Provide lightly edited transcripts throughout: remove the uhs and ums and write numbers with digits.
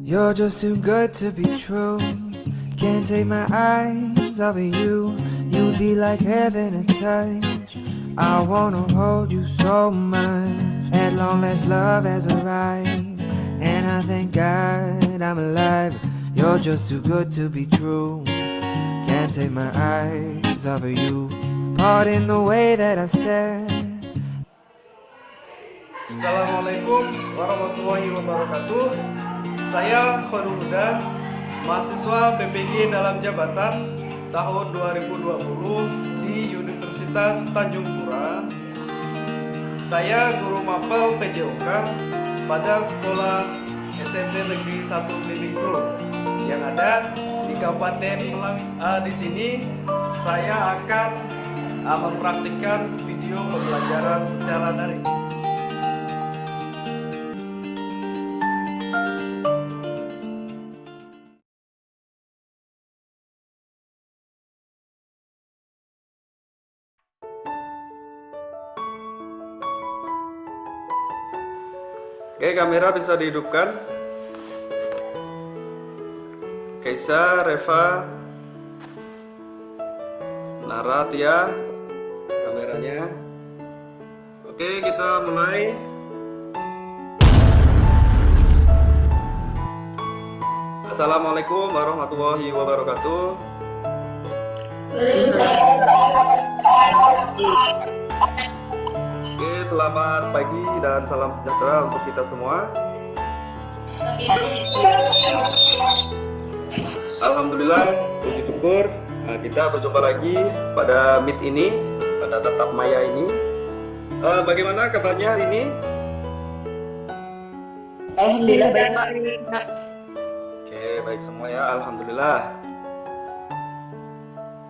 You're just too good to be true. Can't take my eyes off of you. You'd be like heaven to touch. I wanna hold you so much. At long last, love has arrived, and I thank God I'm alive. You're just too good to be true. Can't take my eyes off of you. Pardon the way that I stare. Assalamualaikum warahmatullahi wabarakatuh. Saya Khairul Huda, mahasiswa PPG dalam jabatan tahun 2020 di Universitas Tanjung Pura. Saya guru mapel PJOK pada Sekolah SMP Negeri 1 Blimbing Pro yang ada di Kabupaten Malang. Di sini saya akan mempraktikkan video pembelajaran secara daring. Oke, kamera bisa dihidupkan. Kaisa, Reva, Nara, Tia, kameranya. Oke, kita mulai. Assalamualaikum warahmatullahi wabarakatuh. Oke, selamat pagi dan salam sejahtera untuk kita semua. Alhamdulillah, puji syukur kita berjumpa lagi pada Meet ini, pada tatap maya ini. Bagaimana kabarnya hari ini? Alhamdulillah baik Pak. Oke, baik semua ya, alhamdulillah.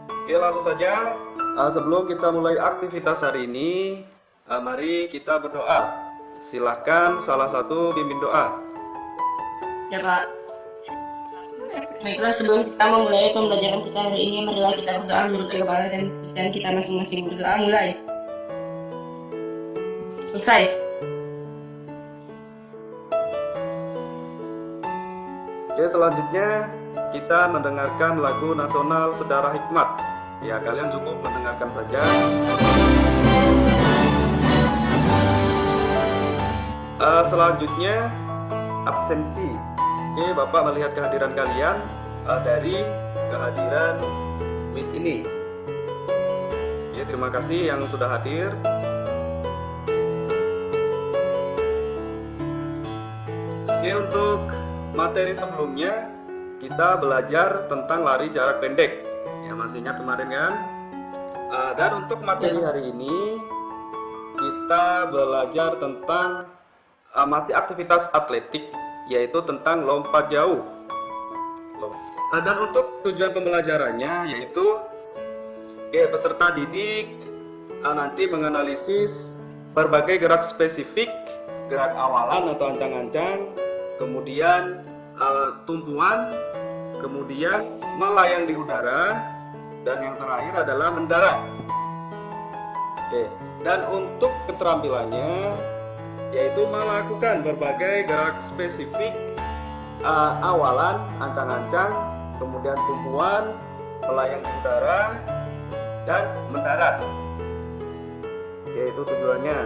Oke, langsung saja. Sebelum kita mulai aktivitas hari ini, mari kita berdoa. Silahkan salah satu pimpin doa. Ya Pak. Baiklah, sebelum kita memulai pembelajaran kita hari ini, marilah kita berdoa menurut kepala dan kita masing-masing berdoa mulai. Selesai. Oke, selanjutnya kita mendengarkan lagu nasional Saudara Hikmat. Ya, kalian cukup mendengarkan saja. Selanjutnya absensi. Oke, Bapak melihat kehadiran kalian dari kehadiran Meet ini. Oke, terima kasih yang sudah hadir. Oke, untuk materi sebelumnya kita belajar tentang lari jarak pendek. Ya, masih ingat kemarin kan? Dan untuk materi hari ini kita belajar tentang masih aktivitas atletik, yaitu tentang lompat jauh. Dan untuk tujuan pembelajarannya yaitu peserta didik nanti menganalisis berbagai gerak spesifik, gerak awalan atau ancang-ancang, kemudian tumpuan, kemudian melayang di udara, dan yang terakhir adalah mendarat. Oke, dan untuk keterampilannya yaitu melakukan berbagai gerak spesifik, awalan, ancang-ancang, kemudian tumpuan, melayang di udara, dan mendarat. Oke, itu tujuannya.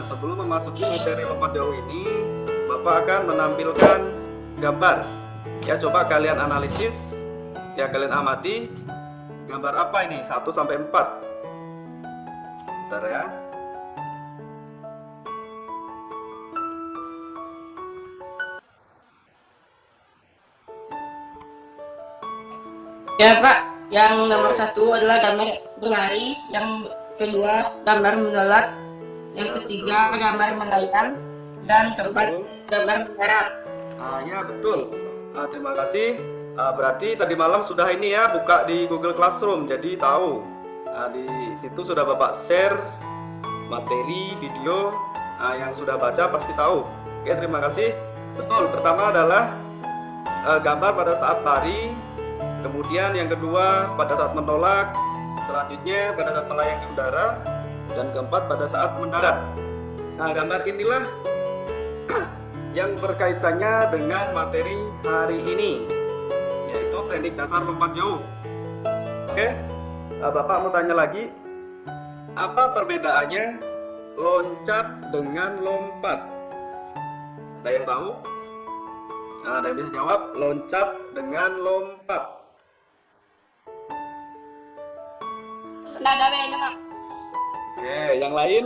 Sebelum memasuki materi lompat jauh ini, Bapak akan menampilkan gambar. Ya, coba kalian analisis, ya kalian amati. Gambar apa ini? 1 sampai 4. Bentar ya. Ya Pak, yang nomor 1 adalah gambar berlari, yang kedua gambar mendarat, yang ketiga gambar melayang, dan keempat gambar mendarat. Ya betul. Terima kasih. Berarti tadi malam sudah ini ya buka di Google Classroom, jadi tahu. Di situ sudah Bapak share materi video, yang sudah baca pasti tahu. Oke, terima kasih. Betul. Pertama adalah gambar pada saat lari, kemudian yang kedua pada saat menolak, selanjutnya pada saat melayang di udara, dan keempat pada saat mendarat. Nah, gambar inilah yang berkaitannya dengan materi hari ini, yaitu teknik dasar lompat jauh. Oke, Bapak mau tanya lagi, apa perbedaannya loncat dengan lompat? Ada yang tahu? Nah, ada yang bisa jawab loncat dengan lompat? Nggak ada bedanya, Pak. Oke, yang lain?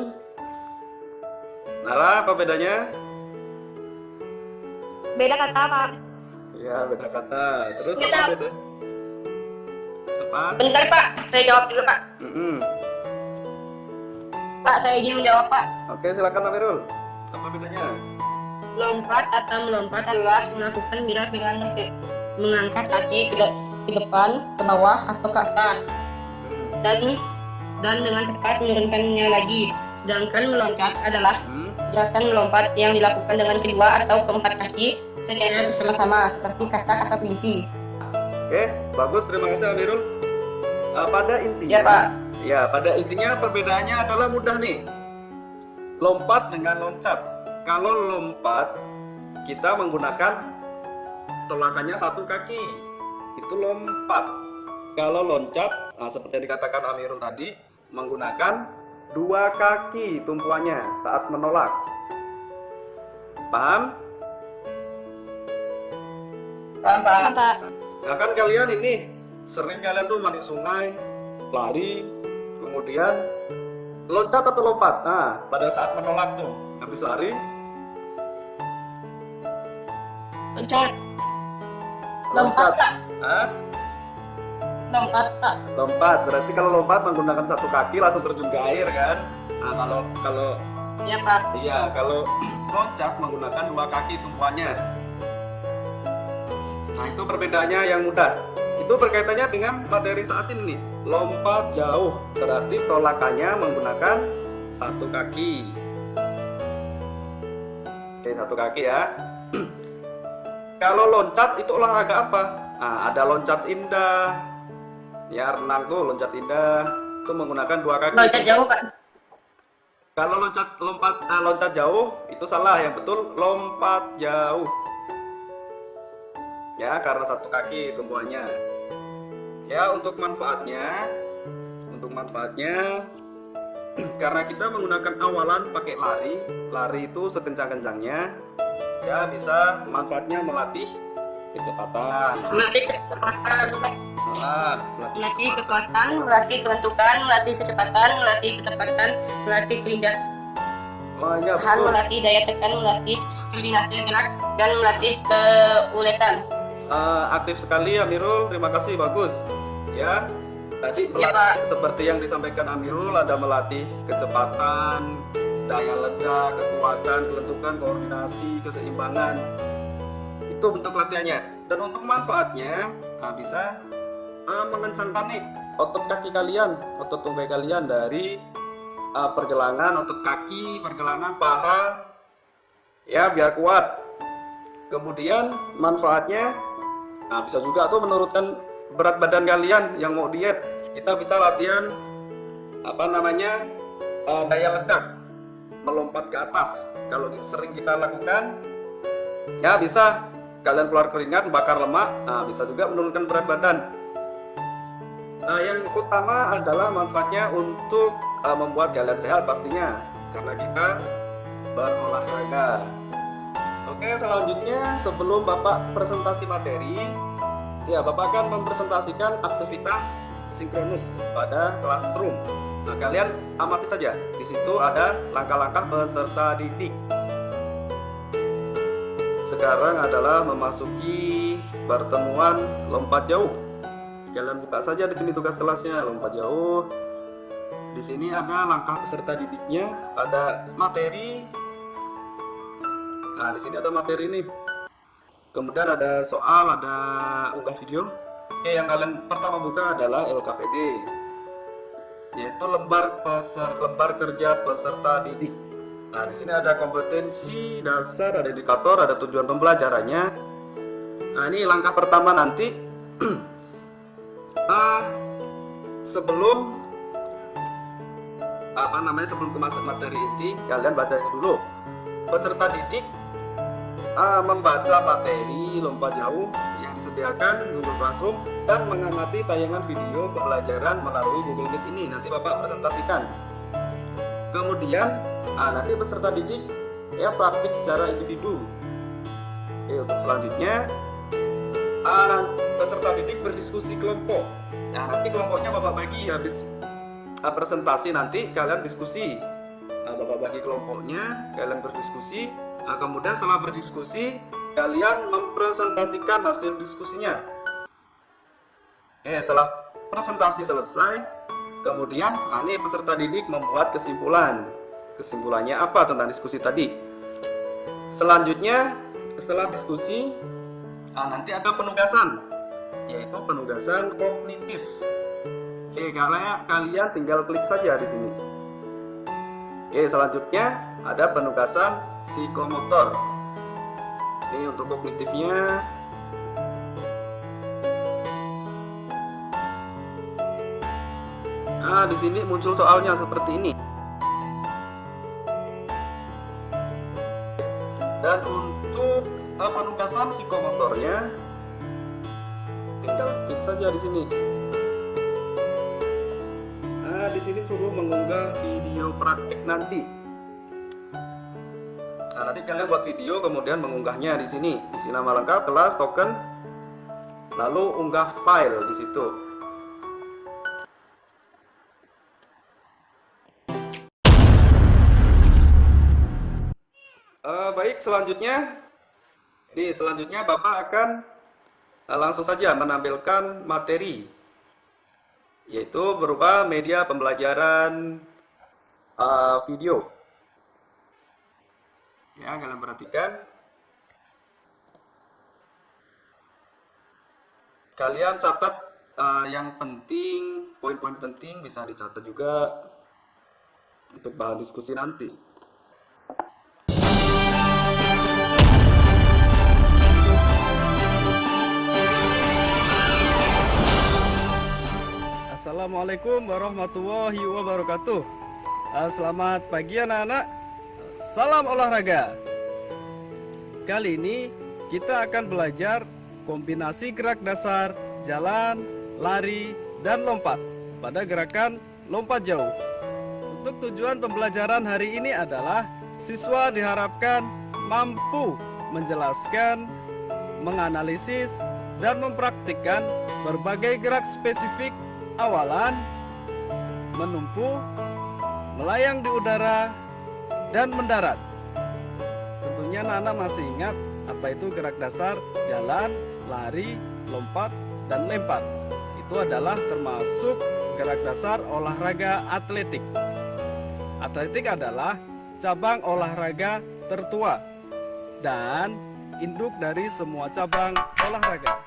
Nara, apa bedanya? Beda kata, Pak. Ya, beda kata. Terus Beda. apa beda? Apa? Bentar, Pak. Saya jawab dulu, Pak. Mm-mm. Pak, saya izin menjawab, Pak. Oke, silakan Amirul. Apa bedanya? Lompat atau melompat adalah melakukan gerakan mengangkat kaki ke depan, ke bawah, atau ke atas. Dan dengan cepat menurunkannya lagi. Sedangkan meloncat adalah gerakan melompat yang dilakukan dengan kedua atau keempat kaki secara bersama-sama seperti katak atau kelinci. Oke, bagus. Terima kasih Amirul. Pada intinya, Ya, Pak. Ya, pada intinya perbedaannya adalah mudah nih. Lompat dengan loncat. Kalau lompat, kita menggunakan tolakannya satu kaki. Itu lompat. Kalau loncat, seperti yang dikatakan Amirul tadi, menggunakan dua kaki tumpuannya saat menolak. Paham? Paham, Pak. Nah kan kalian ini sering kalian tuh mandi sungai, lari, kemudian loncat atau lompat. Nah, pada saat menolak tuh, habis lari, Loncat. Lompat, Pak. Hah? Lompat, Pak. Lompat. Berarti kalau lompat menggunakan satu kaki langsung terjun ke air kan? Nah, kalau Ya, Pak. iya, kalau loncat menggunakan dua kaki tumpuannya. Nah, itu perbedaannya yang mudah. Itu berkaitannya dengan materi saat ini nih. Lompat jauh, berarti tolakannya menggunakan satu kaki. Oke, satu kaki ya. Kalau loncat itu olahraga apa? Nah, ada loncat indah. Ya, renang tuh loncat indah. Itu menggunakan dua kaki. Loncat jauh, Pak. Kalau loncat jauh itu salah, yang betul lompat jauh. Ya, karena satu kaki tumpuannya. Ya, untuk manfaatnya karena kita menggunakan awalan pakai lari itu sekencang-kencangnya. Ya, bisa manfaatnya melatih kecepatan. Melatih kecepatan, Melatih kekuatan, melatih kelentukan, melatih kecepatan, melatih ketepatan, melatih kelindahan, Oh iya betul. melatih daya tekan, melatih koordinasi gerak, dan melatih keuletan. Aktif sekali Amirul, terima kasih, bagus. Ya, tadi Ya, Pak. seperti yang disampaikan Amirul, ada melatih kecepatan, daya ledak, kekuatan, kelentukan, koordinasi, keseimbangan. Itu bentuk latihannya. Dan untuk manfaatnya, bisa mengencangkan nih otot kaki kalian, otot tungkai kalian dari pergelangan otot kaki, pergelangan paha, ya biar kuat. Kemudian manfaatnya, bisa juga tuh menurunkan berat badan kalian yang mau diet. Kita bisa latihan daya ledak, melompat ke atas. Kalau sering kita lakukan, ya bisa kalian keluar keringat, bakar lemak. Bisa juga menurunkan berat badan. Yang utama adalah manfaatnya untuk membuat kalian sehat pastinya, karena kita berolahraga. Oke, selanjutnya sebelum Bapak presentasi materi, ya Bapak akan mempresentasikan aktivitas sinkronus pada classroom. Nah, kalian amati saja. Di situ ada langkah-langkah peserta didik. Sekarang adalah memasuki pertemuan lompat jauh. Kalian buka saja di sini tugas kelasnya, lompat jauh. Di sini ada langkah peserta didiknya, ada materi. Nah, di sini ada materi nih. Kemudian ada soal, ada unggah video. Oke, yang kalian pertama buka adalah LKPD, yaitu lembar kerja peserta didik. Nah, di sini ada kompetensi dasar, ada indikator, ada tujuan pembelajarannya. Nah, ini langkah pertama nanti. Sebelum sebelum ke materi inti, kalian baca ini dulu. Peserta didik membaca materi lompat jauh yang disediakan Google Classroom dan mengamati tayangan video pembelajaran melalui Google Meet ini. Nanti Bapak presentasikan. Kemudian nanti peserta didik ya praktik secara individu. Untuk selanjutnya peserta didik berdiskusi kelompok. Nah, nanti kelompoknya Bapak bagi habis presentasi, nanti kalian diskusi. Bapak bagi kelompoknya, kalian berdiskusi. Kemudian setelah berdiskusi, kalian mempresentasikan hasil diskusinya. Setelah presentasi selesai, kemudian ini peserta didik membuat kesimpulan. Kesimpulannya apa tentang diskusi tadi? Selanjutnya, setelah diskusi, nanti ada penugasan, yaitu penugasan kognitif. Kalian tinggal klik saja di sini. Selanjutnya ada penugasan psikomotor. Ini untuk kognitifnya. Di sini muncul soalnya seperti ini. Dan untuk penugasan psikomotornya, tinggal klik saja di sini. Di sini suruh mengunggah video praktik nanti. Nanti kalian buat video, kemudian mengunggahnya di sini. Isi nama lengkap, kelas, token, lalu unggah file di situ. Baik, selanjutnya Bapak akan langsung saja menampilkan materi, yaitu berupa media pembelajaran video. Kalian perhatikan. Kalian catat yang penting, poin-poin penting bisa dicatat juga untuk bahan diskusi nanti. Assalamualaikum warahmatullahi wabarakatuh. Selamat pagi anak-anak. Salam olahraga. Kali ini kita akan belajar kombinasi gerak dasar, jalan, lari, dan lompat pada gerakan lompat jauh. Untuk tujuan pembelajaran hari ini adalah siswa diharapkan mampu menjelaskan, menganalisis, dan mempraktikkan berbagai gerak spesifik awalan, menumpu, melayang di udara, dan mendarat. Tentunya anak-anak masih ingat apa itu gerak dasar, jalan, lari, lompat, dan lempar. Itu adalah termasuk gerak dasar olahraga atletik. Atletik adalah cabang olahraga tertua dan induk dari semua cabang olahraga.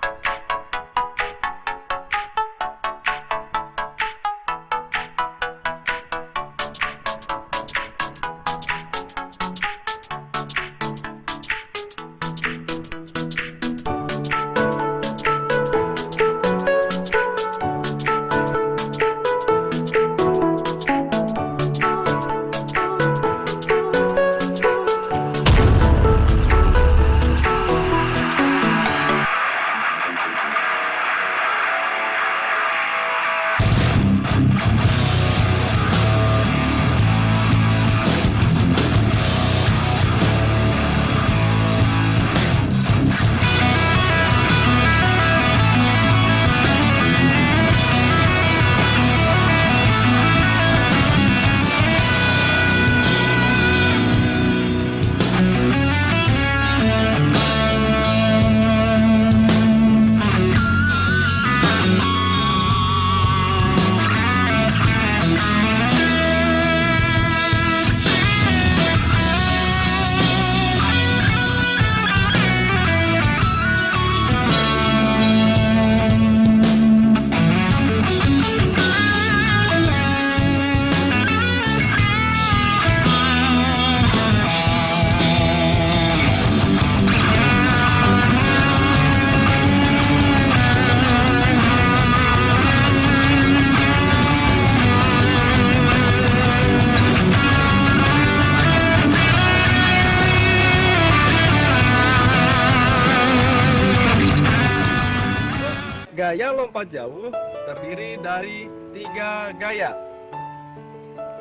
Gaya lompat jauh terdiri dari 3 gaya.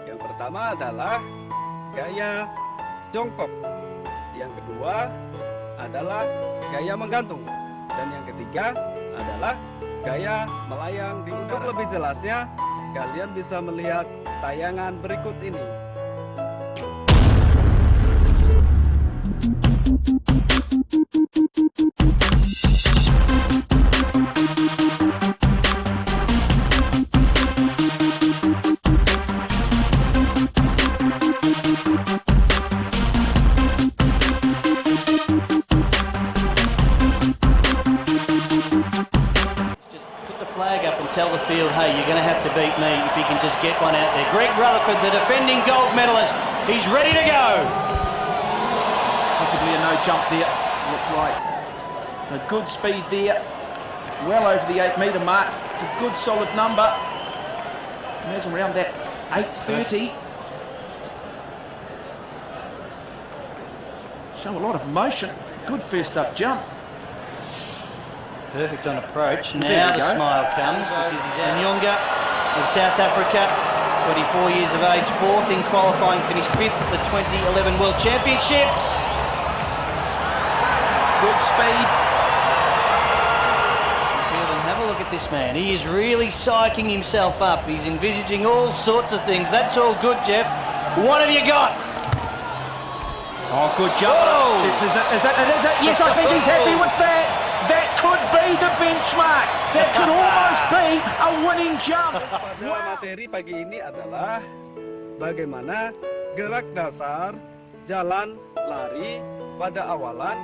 Yang pertama adalah gaya jongkok. Yang kedua adalah gaya menggantung. Dan yang ketiga adalah gaya melayang di udara. Untuk lebih jelasnya, kalian bisa melihat tayangan berikut ini. Flag up and tell the field, hey, you're going to have to beat me if you can just get one out there. Greg Rutherford, the defending gold medalist, he's ready to go. Possibly a no jump there, looked like. So good speed there, well over the 8 metre mark. It's a good solid number. Imagine around that 8:30. Show a lot of motion. Good first up jump. Perfect on approach. There Now you the go. smile comes because he's Anyonga of South Africa, 24 years of age, 4th in qualifying, finished 5th at the 2011 World Championships. Good speed. And have a look at this man. He is really psyching himself up. He's envisaging all sorts of things. That's all good, Jeff. What have you got? Oh, good jump. Whoa. Is it? Yes, I think he's happy with that. That could be the benchmark. That could almost be a winning jump. Pada materi pagi ini adalah bagaimana gerak dasar jalan lari pada awalan,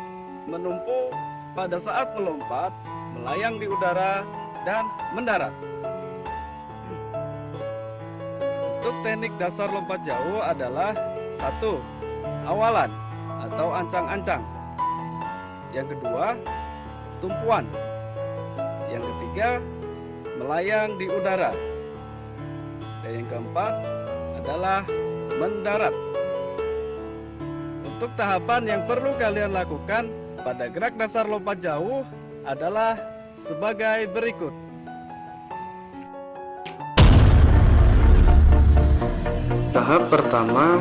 menumpu pada saat melompat, melayang di udara, dan mendarat. Untuk teknik dasar lompat jauh adalah 1. Awalan atau ancang-ancang. Yang kedua, tumpuan. Yang ketiga, melayang di udara. Dan yang keempat adalah mendarat. Untuk tahapan yang perlu kalian lakukan pada gerak dasar lompat jauh adalah sebagai berikut. Tahap pertama,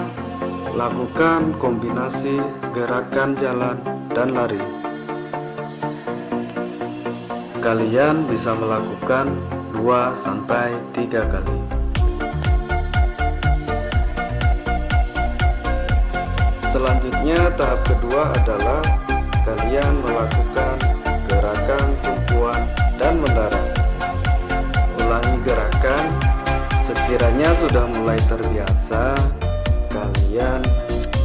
lakukan kombinasi gerakan jalan dan lari. Kalian bisa melakukan 2-3 kali. Selanjutnya tahap kedua adalah kalian melakukan gerakan tumpuan dan mendarat. Ulangi gerakan, sekiranya sudah mulai terbiasa, kalian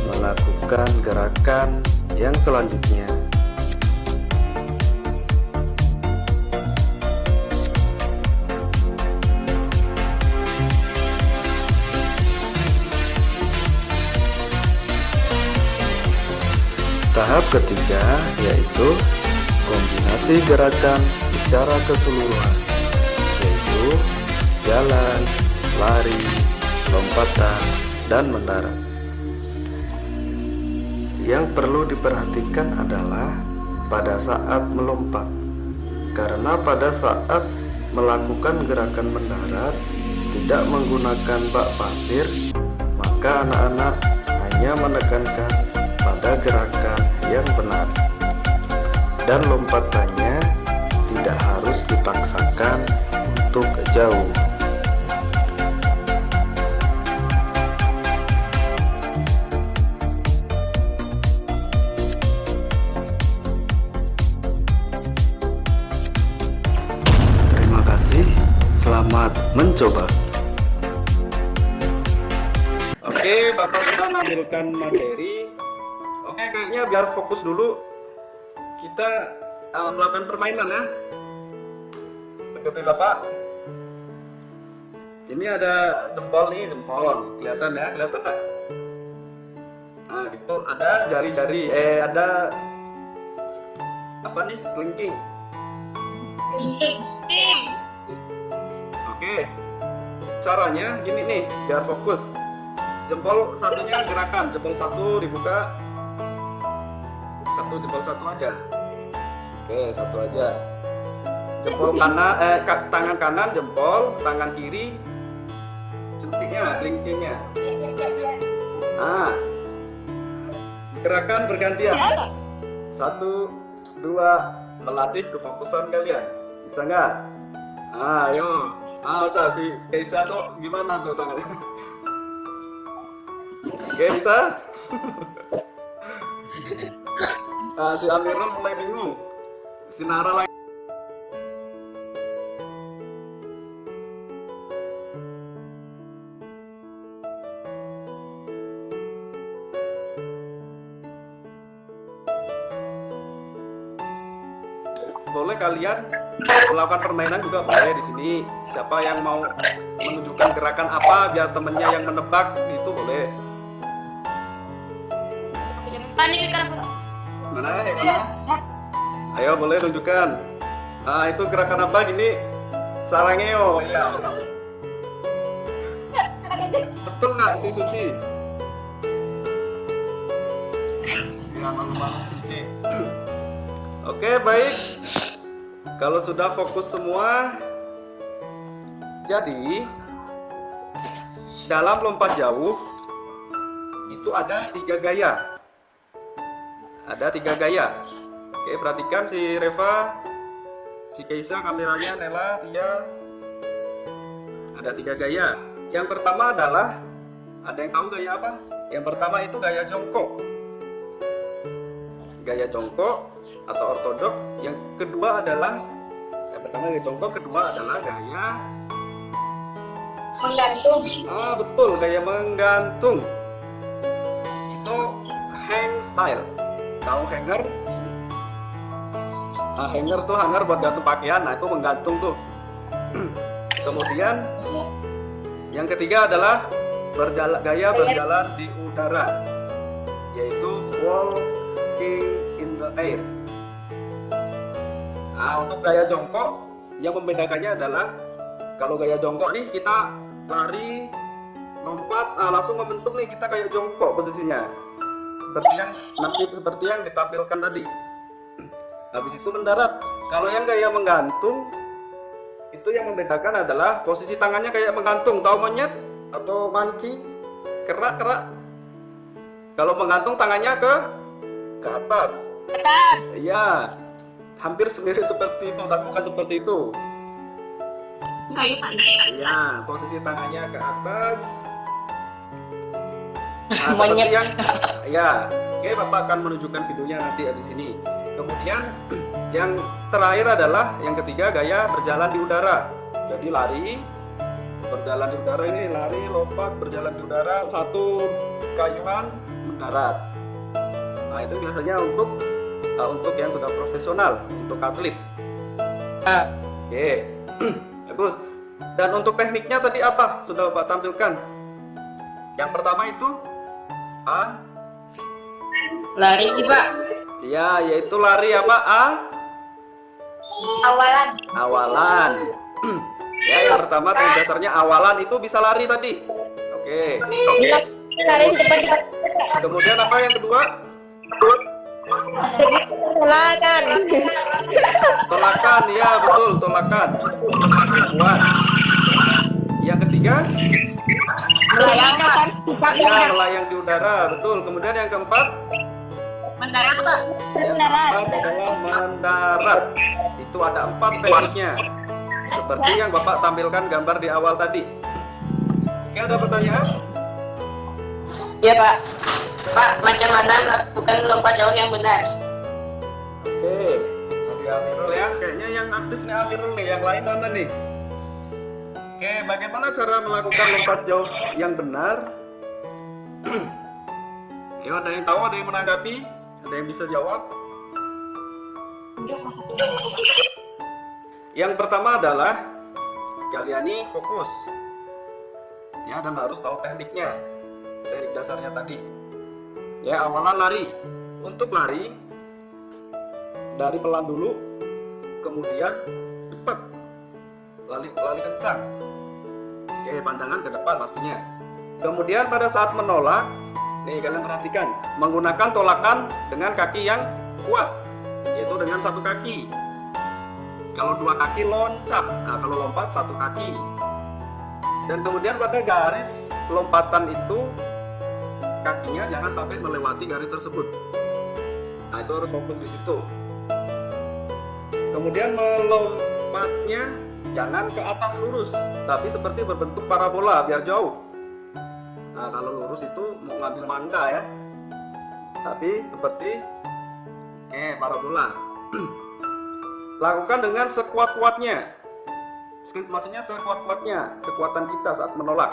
melakukan gerakan yang selanjutnya. Tahap ketiga yaitu kombinasi gerakan secara keseluruhan, yaitu jalan, lari, lompatan, dan mendarat. Yang perlu diperhatikan adalah pada saat melompat, karena pada saat melakukan gerakan mendarat tidak menggunakan bak pasir, maka anak-anak hanya menekankan pada gerakan yang benar, dan lompatannya tidak harus dipaksakan untuk jauh. Terima kasih, selamat mencoba. Oke, Bapak sudah menampilkan materi. Oke, kayaknya biar fokus dulu, kita melakukan permainan ya. Ikuti Bapak. Ini ada jempol nih, jempol. Kelihatan ya, kelihatan nggak? Nah, itu ada jari-jari. Ada apa nih? Kelingking. Oke. Caranya gini nih, biar fokus. Jempol satunya gerakan, jempol satu dibuka. Jempol satu aja. Oke, satu aja. jempol kanan, tangan kanan jempol, tangan kiri jentiknya, kelingkingnya. Nah, gerakan bergantian. 1, 2, melatih kefokusan kalian. Bisa nggak? Ayo. Udah si Keisha tuh gimana tuh tangannya? Oke, bisa? Si Amirul mulai bingung. Si Nara lagi. Boleh kalian melakukan permainan juga boleh di sini. Siapa yang mau menunjukkan gerakan apa biar temennya yang menebak itu boleh. Mana? Ayo boleh tunjukkan. Itu gerakan apa gini? Sarangeo ya. Betul nggak si Suci? Ya malu-malu Suci. Oke, baik. Kalau sudah fokus semua, jadi dalam lompat jauh itu ada 3 gaya. Ada 3 gaya. Oke, perhatikan si Reva, si Keisha, kameranya, Nela, Tia. Ada 3 gaya. Yang pertama adalah, ada yang tahu gaya apa? Yang pertama itu gaya jongkok. Gaya jongkok atau ortodok. Yang kedua adalah, yang pertama gaya jongkok, kedua adalah gaya Menggantung. betul, gaya menggantung. Itu hang style. Tahu hanger? Hanger tuh hanger buat gantung pakaian. Nah, itu menggantung tuh. Kemudian yang ketiga adalah gaya berjalan di udara, yaitu walking in the air. Untuk gaya jongkok yang membedakannya adalah kalau gaya jongkok nih kita lari, lompat, langsung membentuk nih kita kayak jongkok posisinya. Seperti yang ditampilkan tadi. Habis itu mendarat. Kalau yang gaya menggantung itu yang membedakan adalah posisi tangannya kayak menggantung. Tahu monyet atau monkey? Kerak. Kalau menggantung tangannya ke atas. Iya. Hampir mirip seperti itu, tapi bukan seperti itu. Iya, posisi tangannya ke atas. Seperti yang, ya, oke, Bapak akan menunjukkan videonya nanti di sini. Kemudian yang terakhir adalah yang ketiga gaya berjalan di udara. Jadi lari, berjalan di udara ini lari, lompat, berjalan di udara, satu kayuhan mendarat. Nah itu biasanya untuk yang sudah profesional, untuk atlet. Oke, bagus. Dan untuk tekniknya tadi apa? Sudah Bapak tampilkan. Yang pertama itu Lari Pak. Ya, yaitu lari apa? Awalan. Ya, yang pertama teknik dasarnya awalan itu bisa lari tadi. Oke. Lari di depan. Kemudian apa yang kedua? Tolakan, ya betul, tolakan. Buat. Yang ketiga? Ya, melayang di udara, betul. Kemudian yang keempat? Mendarat Pak. Yang keempat adalah mendarat. Itu ada 4 tekniknya. Seperti yang Bapak tampilkan gambar di awal tadi. Oke, ada pertanyaan? Iya Pak. Pak, macam mana melakukan lompat jauh yang benar? Oke, tadi Amirul ya. Kayaknya yang aktif nih Amirul nih. Yang lain mana nih? Oke, bagaimana cara melakukan lompat jauh yang benar? Ayo, ada yang tahu, ada yang menanggapi? Ada yang bisa jawab? Yang pertama adalah kalian ini fokus. Ya, dan harus tahu tekniknya. Teknik dasarnya tadi. Ya, awalan lari. Untuk lari dari pelan dulu, kemudian cepat. Lari kencang. Oke, pandangan ke depan pastinya. Kemudian pada saat menolak, nih kalian perhatikan, menggunakan tolakan dengan kaki yang kuat, yaitu dengan satu kaki. Kalau 2 kaki loncat. Nah, kalau lompat 1 kaki. Dan kemudian pada garis lompatan itu kakinya jangan sampai melewati garis tersebut. Nah, itu harus fokus di situ. Kemudian melompatnya jangan ke atas lurus, tapi seperti berbentuk parabola biar jauh. Nah, kalau lurus itu mau ngambil mangga ya, tapi seperti parabola. Lakukan dengan sekuat-kuatnya. Maksudnya sekuat-kuatnya kekuatan kita saat menolak.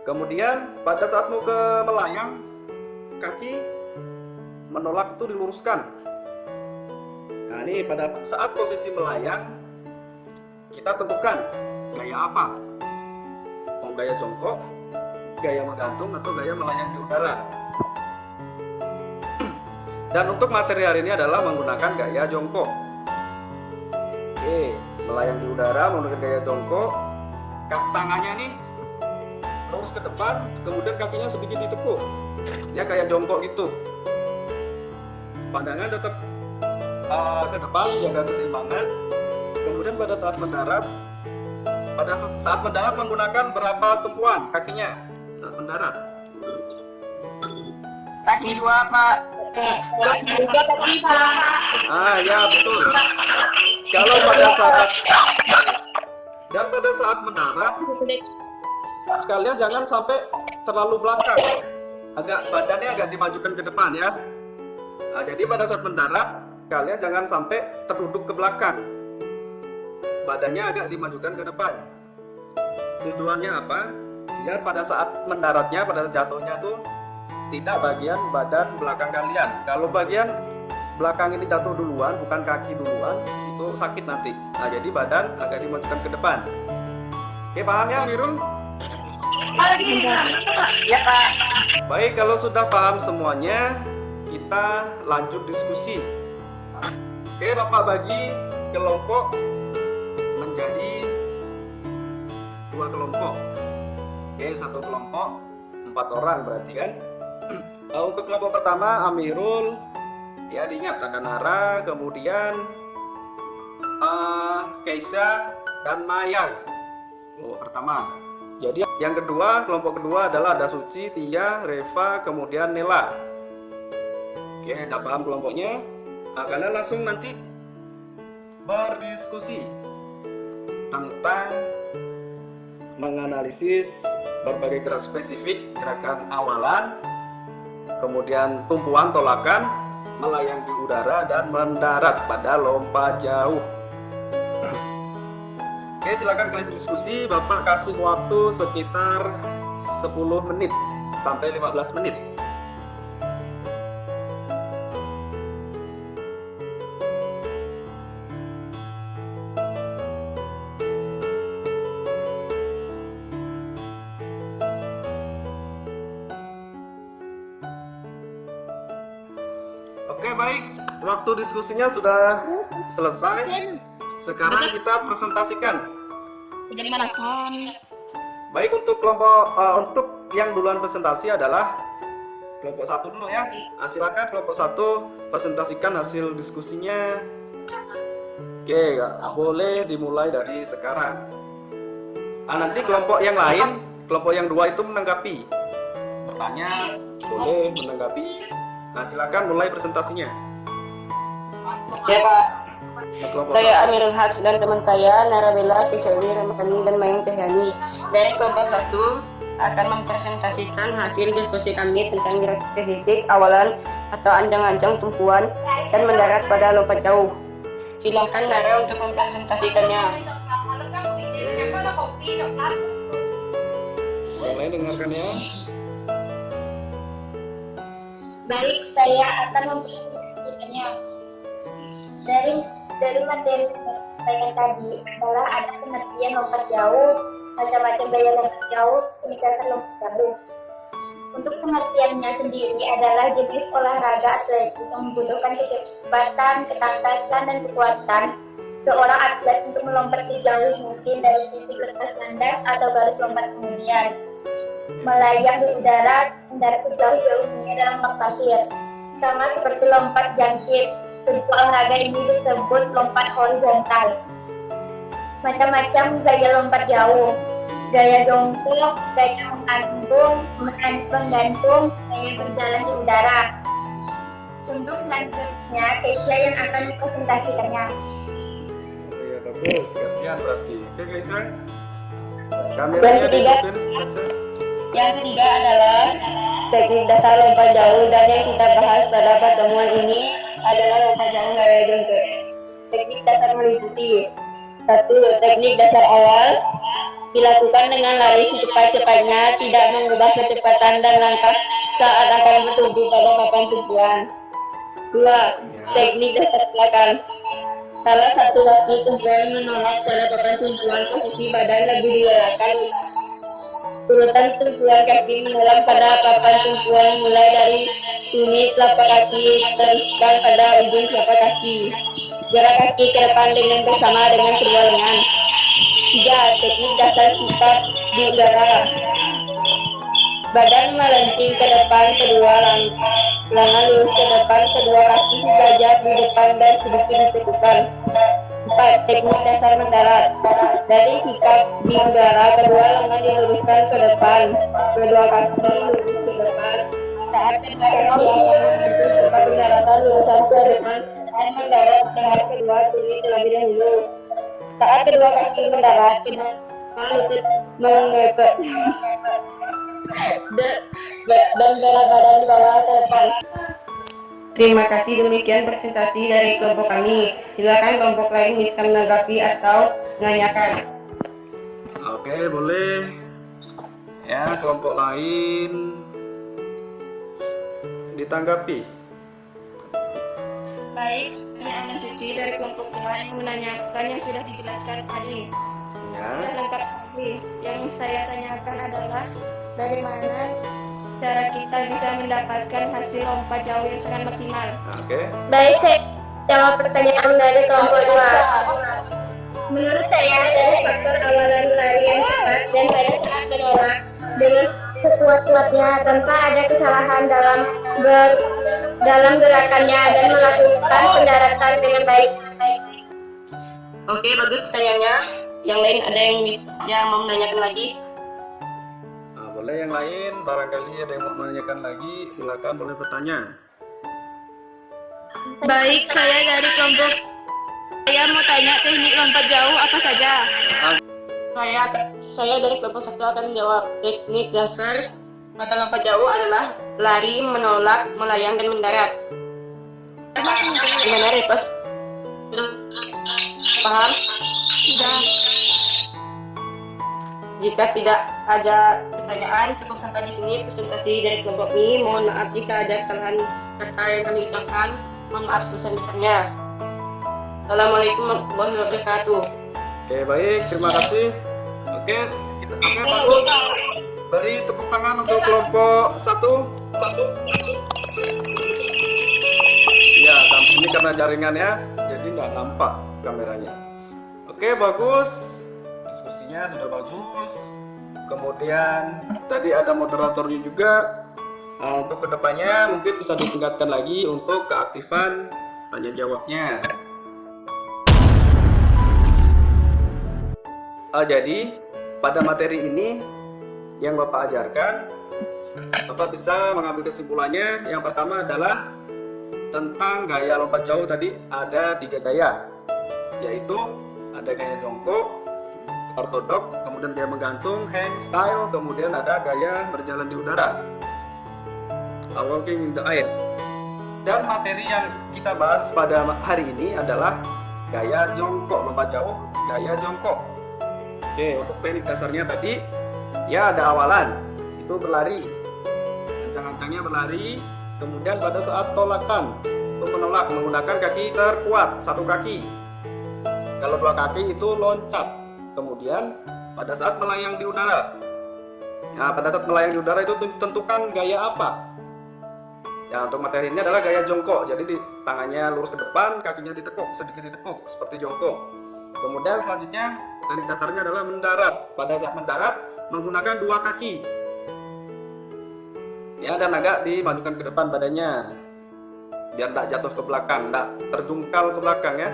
Kemudian pada saat mau ke melayang, kaki menolak itu diluruskan. Nah, ini pada saat posisi melayang, kita tentukan gaya apa. Mau gaya jongkok, gaya menggantung, atau gaya melayang di udara. Dan untuk materi hari ini adalah menggunakan gaya jongkok. Oke, melayang di udara menggunakan gaya jongkok. Tangannya nih lurus ke depan, kemudian kakinya sedikit ditekuk. Ya kayak jongkok gitu. Pandangan tetap ke depan, jaga keseimbangan. Kemudian pada saat mendarat menggunakan berapa tumpuan kakinya saat mendarat? Kaki 2, Pak. Ah ya betul. Kalau pada saat mendarat, sekalian jangan sampai terlalu belakang. Badannya agak dimajukan ke depan ya. Nah, jadi pada saat mendarat, kalian jangan sampai terduduk ke belakang. Badannya agak dimajukan ke depan. Tujuannya apa? Biar pada saat mendaratnya, pada jatuhnya tuh tidak bagian badan belakang kalian. Kalau bagian belakang ini jatuh duluan, bukan kaki duluan, itu sakit nanti. Nah, jadi badan agak dimajukan ke depan. Oke, paham ya, Amirul? Ya, Pak. Baik, kalau sudah paham semuanya, kita lanjut diskusi. Oke, Bapak bagi kelompok menjadi 2 kelompok. Oke, 1 kelompok 4 orang berarti kan. Untuk kelompok pertama Amirul, ya diingat ada Nara, kemudian Keisha dan Mayang. Pertama. Jadi yang kedua, kelompok kedua adalah ada Suci, Tia, Reva, kemudian Nela. Oke, udah paham kelompoknya? Nah, kalian langsung nanti berdiskusi tentang menganalisis berbagai gerak spesifik, gerakan awalan, kemudian tumpuan tolakan, melayang di udara, dan mendarat pada lompat jauh. Oke, silakan kalian diskusi. Bapak kasih waktu sekitar 10 menit sampai 15 menit. Oke, baik. Waktu diskusinya sudah selesai. Sekarang kita presentasikan. Jadi mana? Baik, untuk kelompok untuk yang duluan presentasi adalah kelompok 1 dulu ya. Nah, silakan kelompok 1 presentasikan hasil diskusinya. Oke, boleh dimulai dari sekarang. Nanti kelompok yang lain, kelompok yang 2 itu menanggapi. Bertanya, boleh menanggapi. Nah, silakan mulai presentasinya. Ya, Pak. Nah, kelompok Saya Amirul Haq dan teman saya Narabella, Kiseli, Ramadhani, dan Mayang Tehyani. Dari kelompok 1 akan mempresentasikan hasil diskusi kami tentang gerak spesifik, awalan, atau anjang-anjang tumpuan, dan mendarat pada lompat jauh. Silakan Nara untuk mempresentasikannya. yang lain dengarkan ya. Baik, saya akan mempresentasikannya. Dari materi penyampaian tadi adalah ada pengertian lompat jauh, macam-macam gaya lompat jauh, peningkatan lompat jauh. Untuk pengertiannya sendiri adalah jenis olahraga atletik yang membutuhkan kecepatan, ketangkasan, dan kekuatan seorang atlet untuk melompat sejauh mungkin dari titik lepas landas atau garis lompat kemudian melayang di udara, mendarat sejauh-jauhnya dalam bak pasir, sama seperti lompat jangkit. Bentuk olahraga ini disebut lompat horizontal. Macam-macam gaya lompat jauh. Gaya jongkok, gaya menggantung, gaya berjalan di udara. Untuk selanjutnya, Keisha yang akan mempresentasikannya. Iya bagus, gantian berarti. Oke Keisha, kameranya dihidupin Keisha. Yang ketiga adalah teknik dasar lompat jauh, dan yang kita bahas pada pertemuan ini adalah lompat jauh gaya jongkok. Teknik dasar meliputi: 1. Teknik dasar awal dilakukan dengan lari secepat-cepatnya, tidak mengubah kecepatan dan langkah saat akan bertuju pada papan tujuan. 2. Teknik dasar belakang. Salah satu kaki tumpuan menolak pada papan tujuan, posisi badan lebih di belakang. Urutan tumpuan kaki menolak pada papan tumpuan mulai dari tumit telapak kaki teruskan pada ujung telapak kaki. Jarak kaki ke depan dengan bersama dengan kedua lengan. 3. Teknik dasar sikap di udara. Badan melenting ke depan, kedua lengan lurus ke depan, kedua kaki sejajar di depan dan sedikit ditekukan. 4. Teknik dasar mendarat. Dari sikap di udara, kedua lengan diluruskan ke depan, kedua kaki lurus ke depan. Saat kedua kaki akan menuju tempat pendaratan, luruskan ke depan dan mendarat dengan kedua tumit terlebih dahulu. Saat kedua kaki mendarat, kedua lutut mengepek dan berat badan di bawah ke depan. Terima kasih, demikian presentasi dari kelompok kami. Silakan kelompok lain bisa menanggapi atau menanyakan. Oke, boleh. Ya, kelompok lain ditanggapi. Baik, saya Ana Suci dari kelompok lain menanyakan yang sudah dijelaskan tadi. Ya. Lengkap lagi. Yang saya tanyakan adalah bagaimana cara kita bisa mendapatkan hasil lompat jauh yang sangat maksimal. Oke. Baik, saya jawab pertanyaan dari kelompok 2. Menurut saya, dari faktor awalan lari yang cepat dan pada saat menolak dengan sekuat-kuatnya tanpa ada kesalahan dalam gerakannya dan melakukan pendaratan dengan baik. Oke, bagus pertanyaannya. Yang lain ada yang mau menanyakan lagi? Nah, boleh yang lain, barangkali ada yang mau menanyakan lagi, silakan boleh bertanya. Baik, saya dari kelompok. Saya mau tanya teknik lompat jauh apa saja? Saya dari kelompok 1 akan menjawab. Teknik dasar pada lompat jauh adalah lari, menolak, melayang, dan mendarat. Gimana, Repa? Paham? Sudah. Jika tidak ada pertanyaan, cukup sampai di sini presentasi dari kelompok ini. Mohon maaf jika ada kesalahan kata yang kami ucapkan. Mohon maaf sebesar-besarnya. Assalamualaikum warahmatullahi wabarakatuh. Oke, baik, terima kasih. Oke, bagus. Beri tepuk tangan untuk kelompok 1. Ya, ini karena jaringannya jadi nggak nampak kameranya. Oke, bagus. Diskusinya sudah bagus. Kemudian tadi ada moderatornya juga. Nah, untuk kedepannya mungkin bisa ditingkatkan lagi untuk keaktifan tanya jawabnya. Jadi pada materi ini yang Bapak ajarkan, Bapak bisa mengambil kesimpulannya. Yang pertama adalah tentang gaya lompat jauh. Tadi ada 3 gaya, yaitu ada gaya jongkok, ortodok, kemudian gaya menggantung, hang style, kemudian ada gaya berjalan di udara, walking in the air. Dan materi yang kita bahas pada hari ini adalah gaya jongkok, lompat jauh, gaya jongkok. Oke, untuk teknik dasarnya tadi ya ada awalan, itu berlari, ancang-ancangnya berlari. Kemudian pada saat tolakan, untuk menolak menggunakan kaki terkuat, 1 kaki. Kalau 2 kaki itu loncat. Kemudian pada saat melayang di udara, nah pada saat melayang di udara itu tentukan gaya apa. Ya, untuk materi ini adalah gaya jongkok. Jadi di tangannya lurus ke depan, kakinya ditekuk, sedikit ditekuk seperti jongkok. Kemudian selanjutnya teknik dasarnya adalah mendarat. Pada saat mendarat menggunakan 2 kaki. Ya, dan agak dimajukan ke depan badannya. biar tidak jatuh ke belakang, tidak terjungkal ke belakang ya.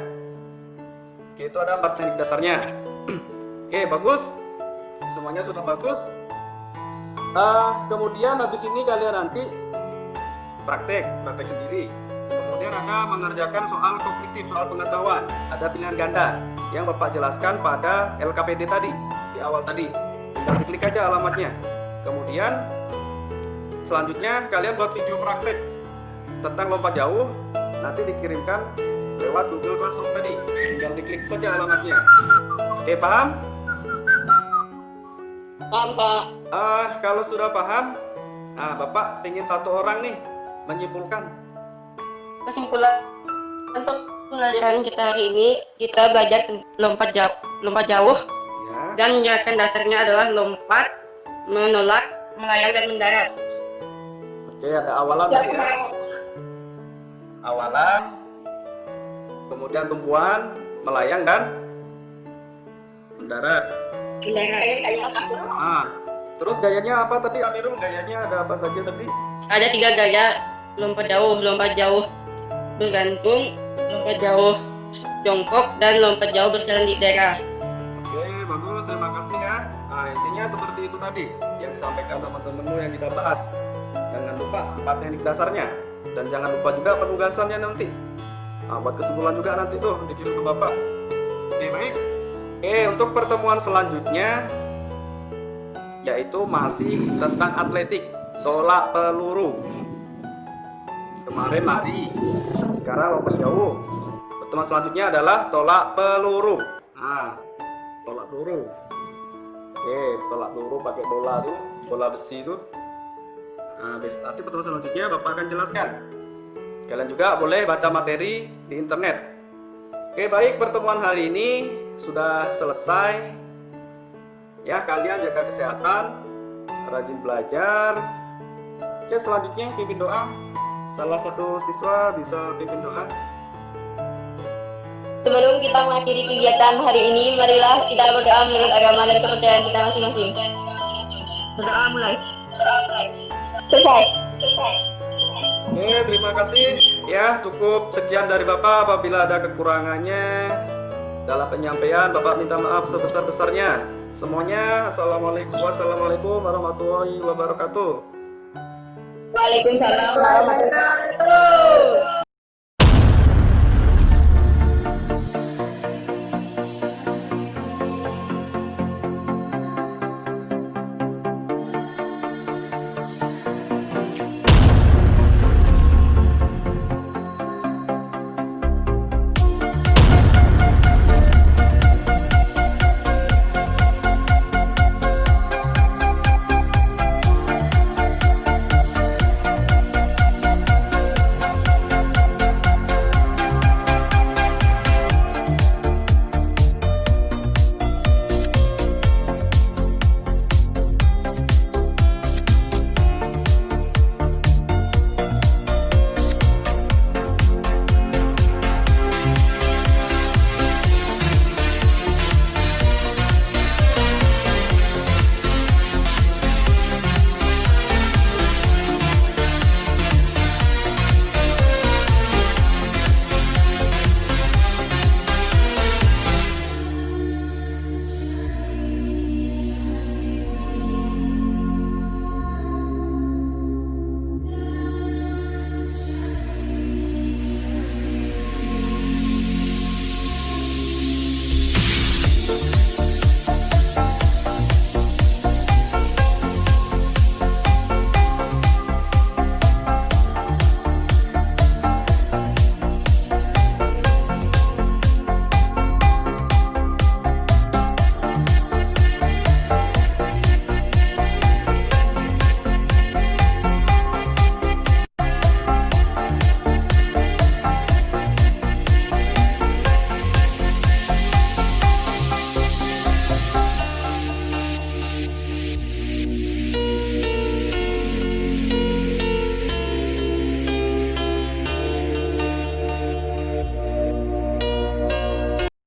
Oke, itu ada 4 teknik dasarnya. Oke, bagus. Semuanya sudah bagus. Kemudian habis ini kalian nanti praktek sendiri. Kemudian ada mengerjakan soal kognitif, soal pengetahuan. Ada pilihan ganda yang Bapak jelaskan pada LKPD tadi, di awal tadi. Tinggal diklik aja alamatnya. Kemudian selanjutnya kalian buat video praktek tentang lompat jauh, nanti dikirimkan lewat Google Classroom tadi. Tinggal diklik saja alamatnya. Oke, paham? Paham, Pak. Kalau sudah paham, Bapak ingin 1 orang nih menyimpulkan. Kesimpulan untuk pelajaran kita hari ini, kita belajar lompat jauh Ya. dan gerakan dasarnya adalah lompat, menolak, melayang dan mendarat. Oke, ada awalan tadi ya. Awalan, kemudian tumbuhan, melayang dan mendarat. Terus gayanya apa tadi Amirul? Gayanya ada apa saja tadi? Ada 3 gaya lompat jauh bergantung, lompat jauh jongkok, dan lompat jauh berjalan di daerah. Oke, bagus, terima kasih ya. Intinya seperti itu tadi yang disampaikan teman-temanmu yang kita bahas. Jangan lupa 4 teknik dasarnya, dan jangan lupa juga penugasannya nanti. Buat kesimpulan juga nanti tuh dikirim ke Bapak. Oke, baik. Untuk pertemuan selanjutnya yaitu masih tentang atletik, tolak peluru. Kemarin lari, sekarang lompat jauh. Pertemuan selanjutnya adalah tolak peluru. Tolak peluru. Oke, tolak peluru pakai bola tuh, bola besi tuh. Nanti pertemuan selanjutnya Bapak akan jelaskan. Kalian juga boleh baca materi di internet. Oke, baik, pertemuan hari ini sudah selesai. Ya, kalian jaga kesehatan, rajin belajar. Oke, selanjutnya pimpin doa. Salah satu siswa bisa pimpin doa. Sebelum kita mengakhiri kegiatan hari ini, marilah kita berdoa menurut agama dan kepercayaan kita masing-masing. Berdoa mulai. Selesai. Oke, terima kasih. Ya, cukup sekian dari Bapak. Apabila ada kekurangannya dalam penyampaian, Bapak minta maaf sebesar-besarnya. Semuanya, wassalamualaikum warahmatullahi wabarakatuh. Waalaikumsalam warahmatullahi wabarakatuh.